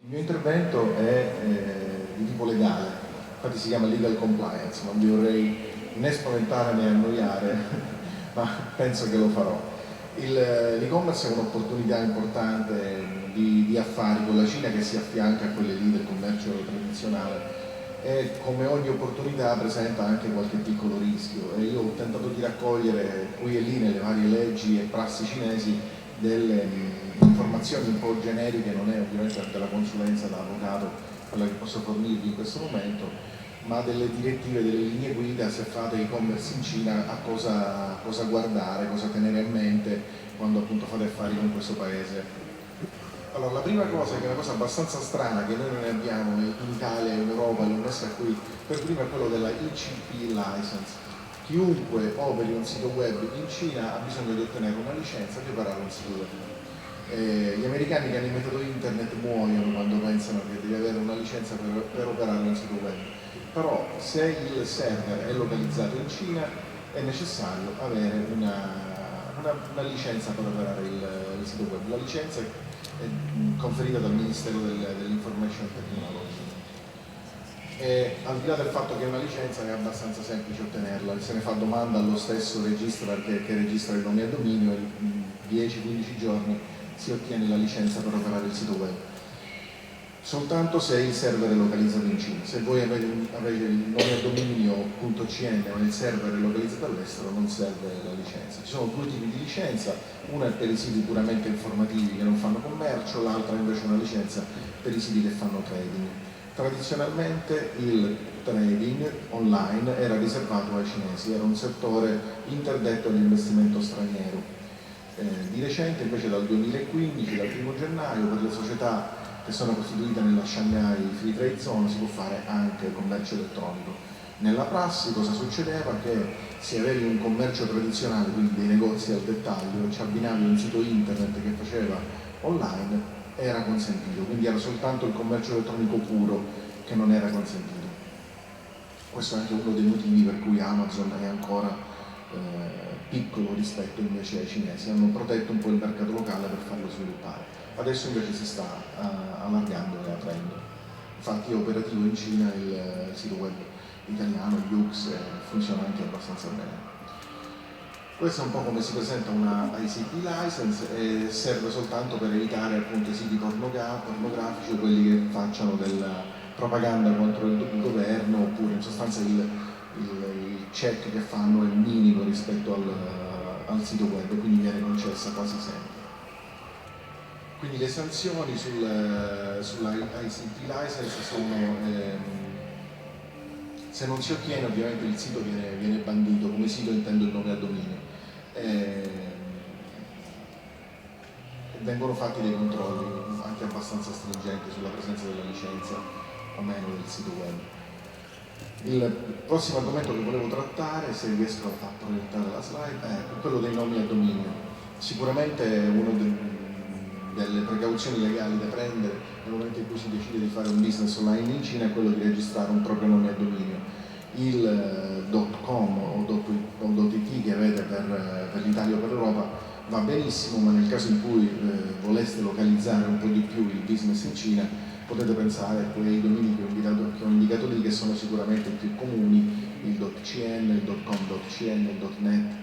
Il mio intervento è di tipo legale, infatti si chiama legal compliance, non vi vorrei né spaventare né annoiare, ma penso che lo farò. L'e-commerce è un'opportunità importante di affari con la Cina che si affianca a quelle lì del commercio tradizionale e come ogni opportunità presenta anche qualche piccolo rischio e io ho tentato di raccogliere qui e lì nelle varie leggi e prassi cinesi delle informazioni un po' generiche, non è ovviamente della consulenza da avvocato quella che posso fornirvi in questo momento, ma delle direttive, delle linee guida se fate e-commerce in Cina a cosa guardare, cosa tenere a mente quando appunto fate affari con questo paese. Allora, la prima cosa, che è una cosa abbastanza strana, che noi non ne abbiamo in Italia e in Europa, l'ho messa qui, per prima è quello della ICP license. Chiunque operi un sito web in Cina ha bisogno di ottenere una licenza di operare un sito web. Gli americani che hanno inventato internet muoiono quando pensano che devi avere una licenza per operare un sito web. Però se il server è localizzato in Cina è necessario avere una licenza per operare il sito web. La licenza è conferita dal Ministero dell'Information Technology. E al di là del fatto che è una licenza è abbastanza semplice ottenerla, se ne fa domanda allo stesso registrar che registra il nome a dominio e in 10-15 giorni si ottiene la licenza per operare il sito web. Soltanto se il server è localizzato in Cina. Se voi avete il nome a dominio.cn ma il server è localizzato all'estero non serve la licenza. Ci sono due tipi di licenza, una è per i siti puramente informativi che non fanno commercio, l'altra invece è una licenza per i siti che fanno trading. Tradizionalmente il trading online era riservato ai cinesi, era un settore interdetto all'investimento straniero. Di recente invece dal 2015, dal 1 gennaio, per le società che sono costituite nella Shanghai Free Trade Zone si può fare anche commercio elettronico. Nella prassi cosa succedeva? Che se avevi un commercio tradizionale, quindi dei negozi al dettaglio, ci abbinavi un sito internet che faceva online, era consentito, quindi era soltanto il commercio elettronico puro che non era consentito. Questo è anche uno dei motivi per cui Amazon è ancora piccolo rispetto invece ai cinesi, hanno protetto un po' il mercato locale per farlo sviluppare. Adesso invece si sta allargando e aprendo. Infatti è operativo in Cina il sito web italiano, Yux, funziona anche abbastanza bene. Questo è un po' come si presenta una ICP license e serve soltanto per evitare appunto i siti pornografici o quelli che facciano della propaganda contro il governo, oppure in sostanza il check che fanno è minimo rispetto al sito web, quindi viene concessa quasi sempre. Quindi le sanzioni sulla ICP license sono, se non si ottiene ovviamente il sito viene bandito, come sito intendo il nome a dominio. Vengono fatti dei controlli anche abbastanza stringenti sulla presenza della licenza o meno del sito web. Il prossimo argomento che volevo trattare, se riesco a proiettare la slide, è quello dei nomi a dominio. Sicuramente una delle precauzioni legali da prendere nel momento in cui si decide di fare un business online in Cina è quello di registrare un proprio nome a dominio. Il .com o .it che avete per l'Italia o per l'Europa va benissimo, ma nel caso in cui voleste localizzare un po' di più il business in Cina potete pensare a quei domini che ho indicato lì, che sono sicuramente i più comuni, il .cn, il .com.cn, il .net,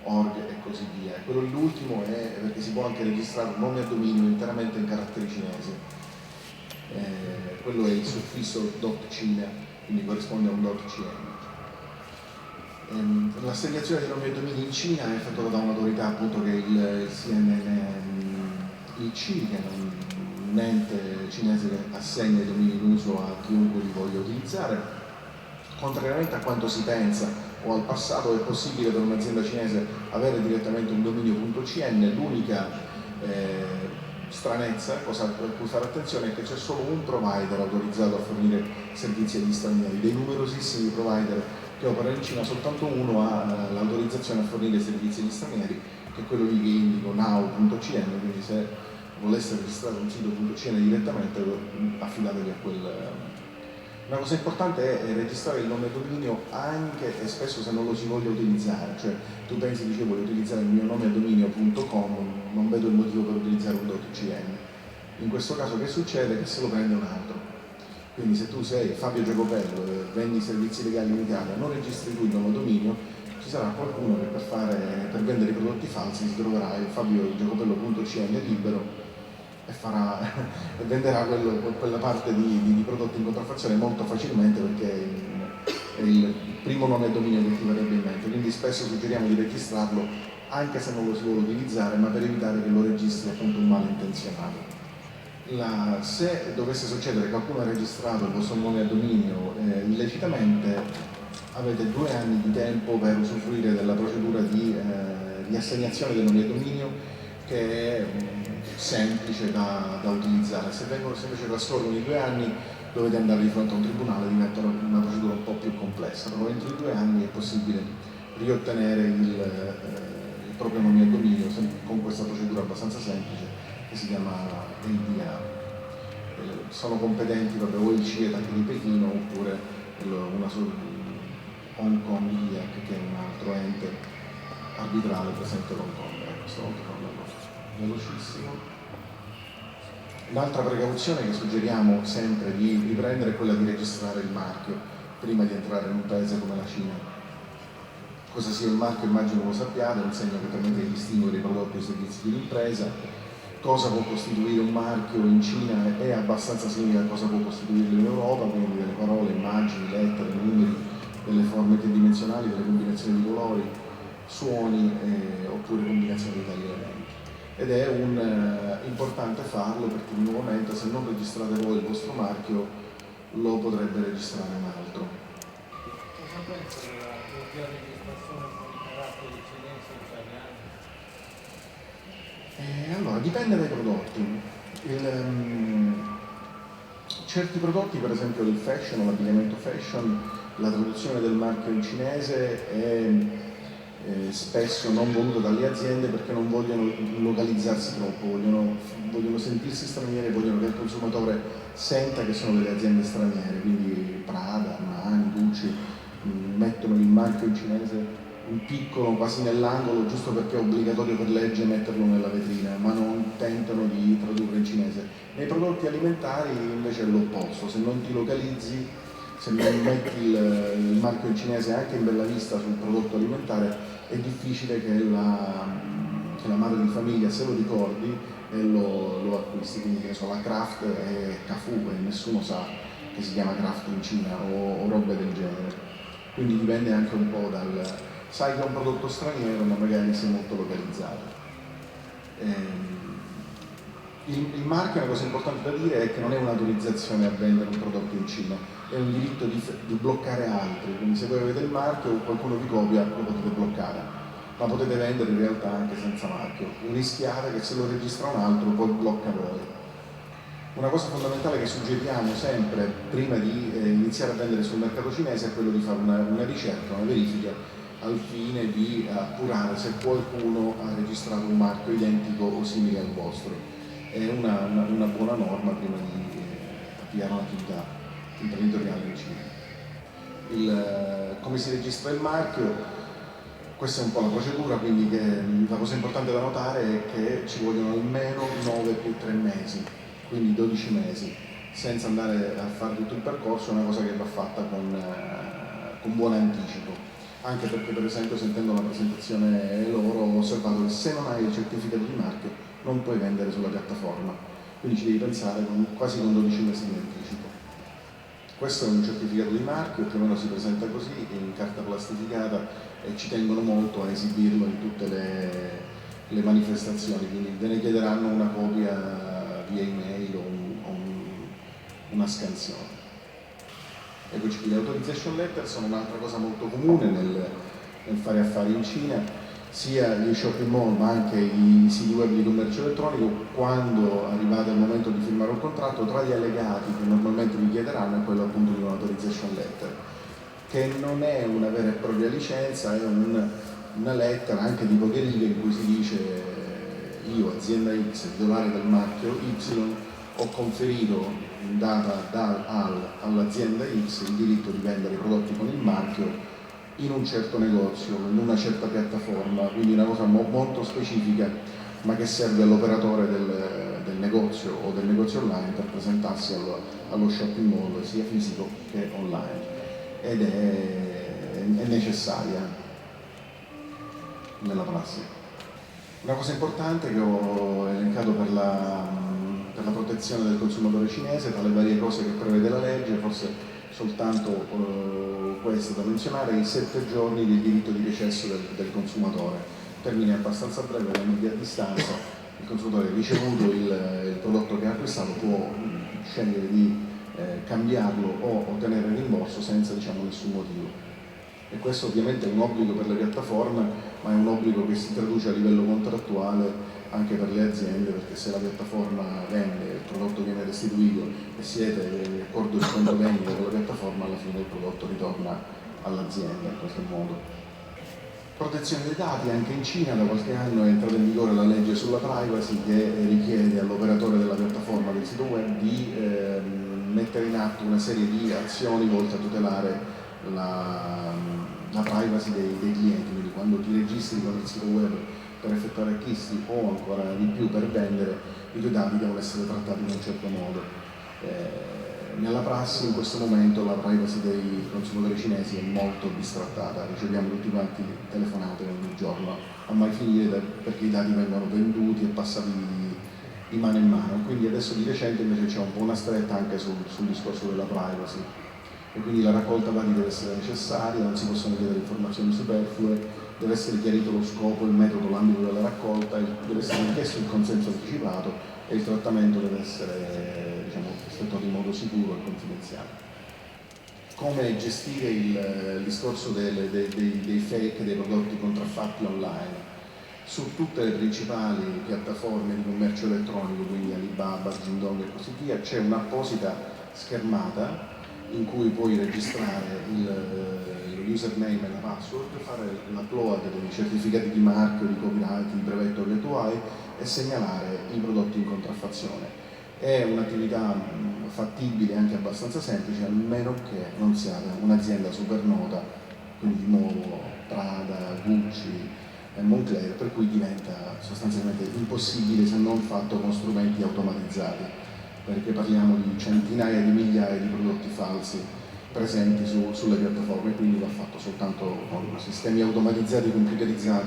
org e così via. Quello l'ultimo è perché si può anche registrare un nome a dominio interamente in caratteri cinesi. Quello è il suffisso .cina, quindi corrisponde a un .cn. L'assegnazione dei nomi e domini in Cina è effettuata da un'autorità appunto che è il CNNIC, che è un ente cinese che assegna i domini in uso a chiunque li voglia utilizzare. Contrariamente a quanto si pensa o al passato, è possibile per un'azienda cinese avere direttamente un dominio.cn. L'unica stranezza, cosa per cui fare attenzione, è che c'è solo un provider autorizzato a fornire servizi agli stranieri. Dei numerosissimi provider che operano in Cina, soltanto uno ha l'autorizzazione a fornire servizi agli stranieri, che è quello lì che indico now.cn, quindi se voleste registrare un sito.cn direttamente affidatevi a quel. Una cosa importante è registrare il nome dominio anche e spesso se non lo si voglia utilizzare, cioè tu pensi, dicevo, voglio utilizzare il mio nome a dominio.com, non vedo il motivo per utilizzare un .cn. In questo caso che succede? Che se lo prende un altro. Quindi se tu sei Fabio Giacopello e vendi servizi legali in Italia, non registri tu il nuovo dominio, ci sarà qualcuno che per vendere i prodotti falsi si troverà il fabiogiacopello.cn libero e venderà quella parte di prodotti in contraffazione molto facilmente, perché è il primo nome e dominio che ti verrebbe in mente. Quindi spesso suggeriamo di registrarlo anche se non lo si vuole utilizzare, ma per evitare che lo registri appunto un malintenzionato. Se dovesse succedere che qualcuno ha registrato il vostro nome a dominio illecitamente, avete 2 anni di tempo per usufruire della procedura di assegnazione del nome a dominio, che è semplice da utilizzare. Se invece trascorrono i 2 anni, dovete andare di fronte a un tribunale, diventa una procedura un po' più complessa, però entro i 2 anni è possibile riottenere il proprio nome a dominio con questa procedura abbastanza semplice che si chiama ADR. Sono competenti proprio o il CIETAC di Pechino oppure Hong Kong IAC, che è un altro ente arbitrale presente a Hong Kong. Questa volta parlo velocissimo. L'altra precauzione che suggeriamo sempre di riprendere è quella di registrare il marchio prima di entrare in un paese come la Cina. Cosa sia il marchio immagino lo sappiate, è un segno che permette di distinguere i prodotti e i servizi di un'impresa. Cosa può costituire un marchio in Cina è abbastanza simile a cosa può costituirlo in Europa, quindi delle parole, immagini, lettere, numeri, delle forme tridimensionali, delle combinazioni di colori, suoni oppure combinazioni di tali elementi. Ed è importante farlo, perché in un momento, se non registrate voi il vostro marchio, lo potrebbe registrare un altro. Cosa pensi della doppia registrazione con i caratteri cinesi e italiani? Allora, dipende dai prodotti. Certi prodotti, per esempio il fashion, l'abbigliamento fashion, la traduzione del marchio in cinese è spesso non voluta dalle aziende, perché non vogliono localizzarsi troppo, vogliono sentirsi straniere, vogliono che il consumatore senta che sono delle aziende straniere, quindi Prada, Armani, Gucci mettono il marchio in cinese un piccolo, quasi nell'angolo, giusto perché è obbligatorio per legge metterlo nella vetrina, ma non tentano di tradurre in cinese. Nei prodotti alimentari invece è l'opposto: se non ti localizzi, se non metti il marchio in cinese anche in bella vista sul prodotto alimentare, è difficile che la madre di famiglia se lo ricordi e lo acquisti. Quindi che so, la Kraft è Cafu e nessuno sa che si chiama Kraft in Cina o robe del genere. Quindi dipende anche un po' sai che è un prodotto straniero, ma magari sei molto localizzato. Il marchio, una cosa importante da dire, è che non è un'autorizzazione a vendere un prodotto in Cina, è un diritto di bloccare altri. Quindi se voi avete il marchio o qualcuno vi copia, lo potete bloccare, ma potete vendere in realtà anche senza marchio. Rischiate che se lo registra un altro poi blocca voi. Una cosa fondamentale che suggeriamo sempre prima di iniziare a vendere sul mercato cinese è quello di fare una ricerca, una verifica, al fine di appurare se qualcuno ha registrato un marchio identico o simile al vostro. È una buona norma prima di avviare un'attività imprenditoriale in Cina. Come si registra il marchio? Questa è un po' la procedura, quindi la cosa importante da notare è che ci vogliono almeno 9 più 3 mesi, quindi 12 mesi, senza andare a fare tutto il percorso. È una cosa che va fatta con buon anticipo. Anche perché, per esempio, sentendo la presentazione loro, ho osservato che se non hai il certificato di marchio non puoi vendere sulla piattaforma, quindi ci devi pensare quasi con 12 mesi di anticipo. Questo è un certificato di marchio, più o meno si presenta così, in carta plastificata, e ci tengono molto a esibirlo in tutte le manifestazioni, quindi ve ne chiederanno una copia via email o una scansione. Eccoci qui, le authorization letter sono un'altra cosa molto comune nel fare affari in Cina. Sia gli shopping mall ma anche i siti web di commercio elettronico, quando arrivate al momento di firmare un contratto, tra gli allegati che normalmente vi chiederanno è quello appunto di un'authorization letter, che non è una vera e propria licenza, è una lettera anche di poche righe in cui si dice: io, azienda X, titolare del marchio Y, ho conferito in data all'azienda X il diritto di vendere i prodotti con il marchio in un certo negozio, in una certa piattaforma, quindi una cosa molto specifica ma che serve all'operatore del negozio o del negozio online per presentarsi allo shopping mall sia fisico che online, ed è necessaria nella prassi. Una cosa importante che ho elencato per la protezione del consumatore cinese, tra le varie cose che prevede la legge, forse soltanto questo da menzionare, i 7 giorni di diritto di recesso del consumatore, termine abbastanza breve, da media distanza. Il consumatore ha ricevuto il prodotto che ha acquistato, può scegliere di cambiarlo o ottenere il rimborso senza, diciamo, nessun motivo. E questo ovviamente è un obbligo per le piattaforme, ma è un obbligo che si traduce a livello contrattuale anche per le aziende, perché se la piattaforma vende, il prodotto viene restituito e siete in accordo di conto vendita con la piattaforma, alla fine il prodotto ritorna all'azienda in qualche modo. Protezione dei dati: anche in Cina da qualche anno è entrata in vigore la legge sulla privacy, che richiede all'operatore della piattaforma del sito web di mettere in atto una serie di azioni volte a tutelare la privacy dei clienti. Quindi quando ti registri con il sito web per effettuare acquisti o ancora di più per vendere, i tuoi dati devono essere trattati in un certo modo. Nella prassi in questo momento la privacy dei consumatori cinesi è molto bistrattata, riceviamo tutti quanti telefonate ogni giorno a mai finire, perché i dati vengono venduti e passati di mano in mano. Quindi adesso di recente invece c'è un po' una stretta anche sul discorso della privacy, e quindi la raccolta dati deve essere necessaria, non si possono chiedere informazioni superflue, deve essere chiarito lo scopo, il metodo, l'ambito della raccolta, deve essere richiesto il consenso anticipato e il trattamento deve essere, diciamo, effettuato in modo sicuro e confidenziale. Come gestire il discorso dei fake, dei prodotti contraffatti online? Su tutte le principali piattaforme di commercio elettronico, quindi Alibaba, Jingdong e così via, c'è un'apposita schermata in cui puoi registrare lo username e la password, fare l'upload dei certificati di marchio, di copyright, di brevetto che tu hai e segnalare i prodotti in contraffazione. È un'attività fattibile, anche abbastanza semplice, a meno che non siate un'azienda super nota, quindi di nuovo Prada, Gucci e Moncler, per cui diventa sostanzialmente impossibile se non fatto con strumenti automatizzati, perché parliamo di centinaia di migliaia di prodotti falsi presenti sulle piattaforme, quindi va fatto soltanto con sistemi automatizzati, computerizzati,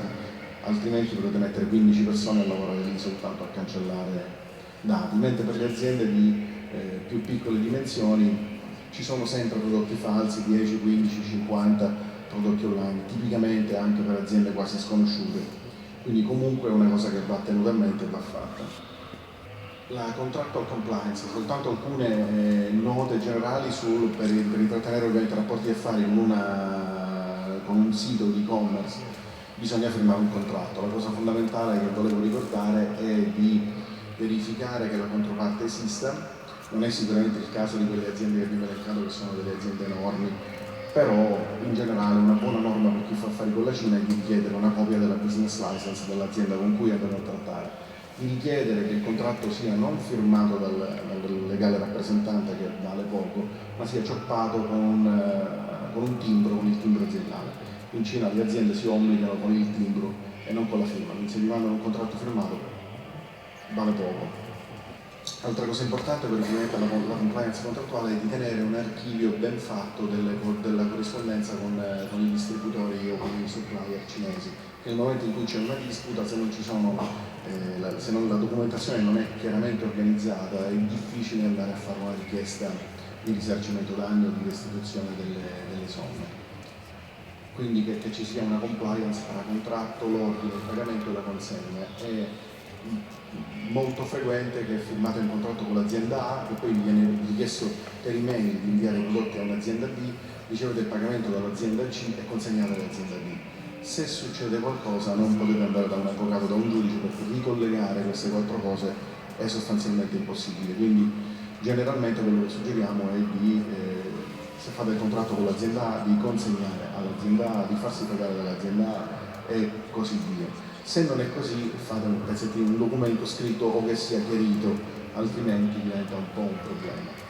altrimenti potete mettere 15 persone a lavorare lì soltanto a cancellare dati, mentre per le aziende di più piccole dimensioni ci sono sempre prodotti falsi, 10, 15, 50 prodotti online, tipicamente anche per aziende quasi sconosciute, quindi comunque è una cosa che va tenuta a mente e va fatta. La contractual compliance, soltanto alcune note generali per intrattenere ovviamente rapporti di affari con un sito di e-commerce. Bisogna firmare un contratto. La cosa fondamentale che volevo ricordare è di verificare che la controparte esista. Non è sicuramente il caso di quelle aziende che abbiamo elencato, che sono delle aziende enormi, però in generale una buona norma per chi fa affari con la Cina è di richiedere una copia della business license dell'azienda con cui andare a trattare, di richiedere che il contratto sia non firmato dal legale rappresentante, che vale poco, ma sia cioppato con un timbro, con il timbro aziendale. In Cina le aziende si obbligano con il timbro e non con la firma, quindi se vi mandano un contratto firmato vale poco. Altra cosa importante per la compliance contrattuale è di tenere un archivio ben fatto della corrispondenza con i distributori o con i supplier cinesi, che nel momento in cui c'è una disputa, se la documentazione non è chiaramente organizzata, è difficile andare a fare una richiesta di risarcimento danni o di restituzione delle somme. Quindi che ci sia una compliance tra contratto, l'ordine, il pagamento e la consegna. È molto frequente che firmate un contratto con l'azienda A e poi vi viene richiesto per email di inviare i prodotti a un'azienda B, ricevete il pagamento dall'azienda C e consegnate all'azienda B. Se succede qualcosa non potete andare da un avvocato, da un giudice, perché ricollegare queste 4 cose è sostanzialmente impossibile. Quindi generalmente quello che suggeriamo è di, se fate il contratto con l'azienda A, di consegnare all'azienda A, di farsi pagare dall'azienda A e così via. Se non è così, fate un documento scritto o che sia chiarito, altrimenti diventa un po' un problema.